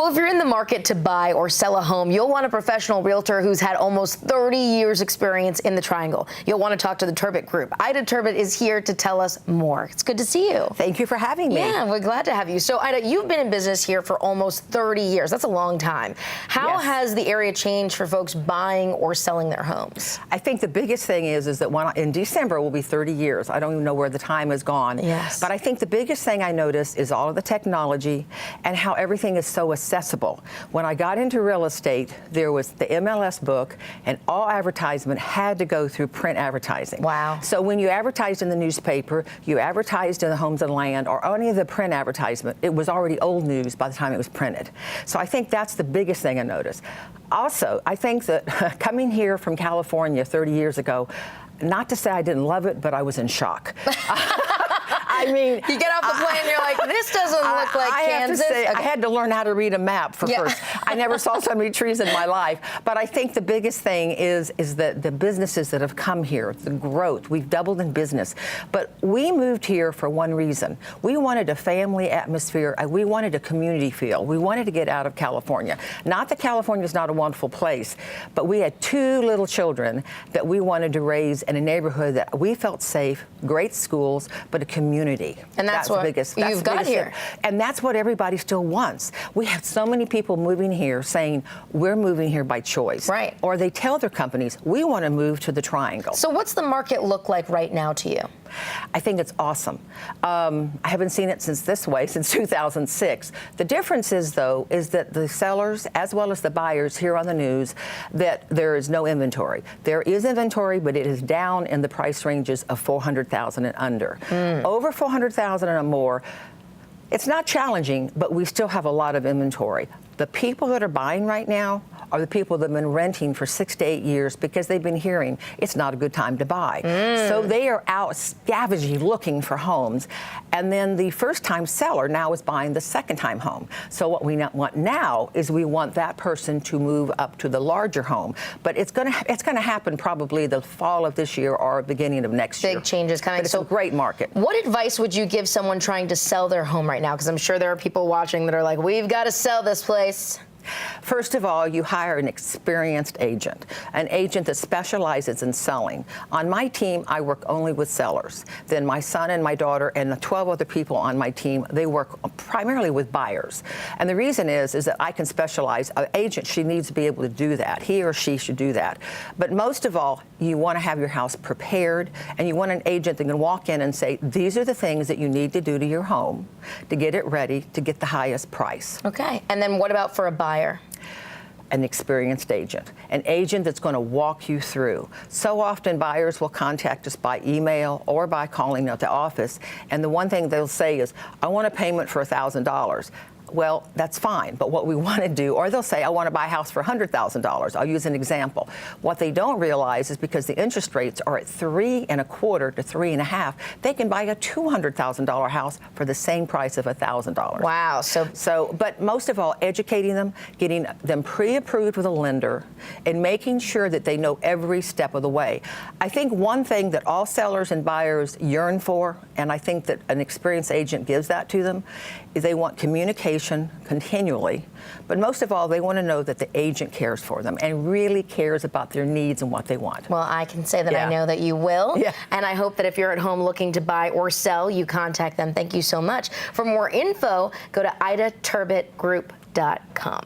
Well, if you're in the market to buy or sell a home, you'll want a professional realtor who's had almost 30 years experience in the Triangle. You'll want to talk to the Terbet Group. Ida Terbet is here to tell us more. It's good to see you. Thank you for having me. Yeah, we're glad to have you. So, Ida, you've been in business here for almost 30 years. That's a long time. How has the area changed for folks buying or selling their homes? I think the biggest thing is that in December will be 30 years. I don't even know where the time has gone. Yes. But I think the biggest thing I noticed is all of the technology and how everything is so accessible. When I got into real estate, there was the MLS book, and all advertisement had to go through print advertising. Wow. So when you advertised in the newspaper, you advertised in the Homes and Land, or any of the print advertisement, it was already old news by the time it was printed. So I think that's the biggest thing I noticed. Also, I think that coming here from California 30 years ago, not to say I didn't love it, but I was in shock. I mean, you get off the plane and you're like, this doesn't look like Kansas. Have to say, I had to learn how to read a map first. I never saw so many trees in my life. But I think the biggest thing is that the businesses that have come here, the growth, we've doubled in business. But we moved here for one reason. We wanted a family atmosphere. We wanted a community feel. We wanted to get out of California. Not that California is not a wonderful place, but we had two little children that we wanted to raise in a neighborhood that we felt safe, great schools, but a community. And that's what you've got here. And that's what everybody still wants. We have so many people moving here saying, we're moving here by choice. Right. Or they tell their companies, we want to move to the Triangle. So what's the market look like right now to you? I think it's awesome. I haven't seen it since 2006. The difference is, though, is that the sellers, as well as the buyers, hear on the news that there is no inventory. There is inventory, but it is down in the price ranges of $400,000 and under. Over $400,000 and more, it's not challenging, but we still have a lot of inventory. The people that are buying right now are the people that have been renting for 6 to 8 years because they've been hearing it's not a good time to buy. So they are out scavenging looking for homes. And then the first-time seller now is buying the second-time home. So what we want now is we want that person to move up to the larger home. But it's going to happen probably the fall of this year or beginning of next year. Big changes coming. But it's a great market. What advice would you give someone trying to sell their home right now? Because I'm sure there are people watching that are like, we've got to sell this place. First of all, you hire an experienced agent, an agent that specializes in selling. On my team, I work only with sellers. Then my son and my daughter and the 12 other people on my team, they work primarily with buyers. And the reason is that I can specialize. An agent, she needs to be able to do that. He or she should do that. But most of all, you want to have your house prepared, and you want an agent that can walk in and say, these are the things that you need to do to your home to get it ready to get the highest price. Okay. And then what about for a buyer? An experienced agent, an agent that's going to walk you through. So often buyers will contact us by email or by calling at the office, and the one thing they'll say is, I want a payment for $1,000. Well, that's fine, but what we want to do, or they'll say, I want to buy a house for $100,000. I'll use an example. What they don't realize is because the interest rates are at 3.25% to 3.5%, they can buy a $200,000 house for the same price of $1,000. Wow. But most of all, educating them, getting them pre-approved with a lender, and making sure that they know every step of the way. I think one thing that all sellers and buyers yearn for, and I think that an experienced agent gives that to them, is they want communication continually, but most of all, they want to know that the agent cares for them and really cares about their needs and what they want. Well, I can say that I know that you will, and I hope that if you're at home looking to buy or sell, you contact them. Thank you so much. For more info, go to idaterbetgroup.com.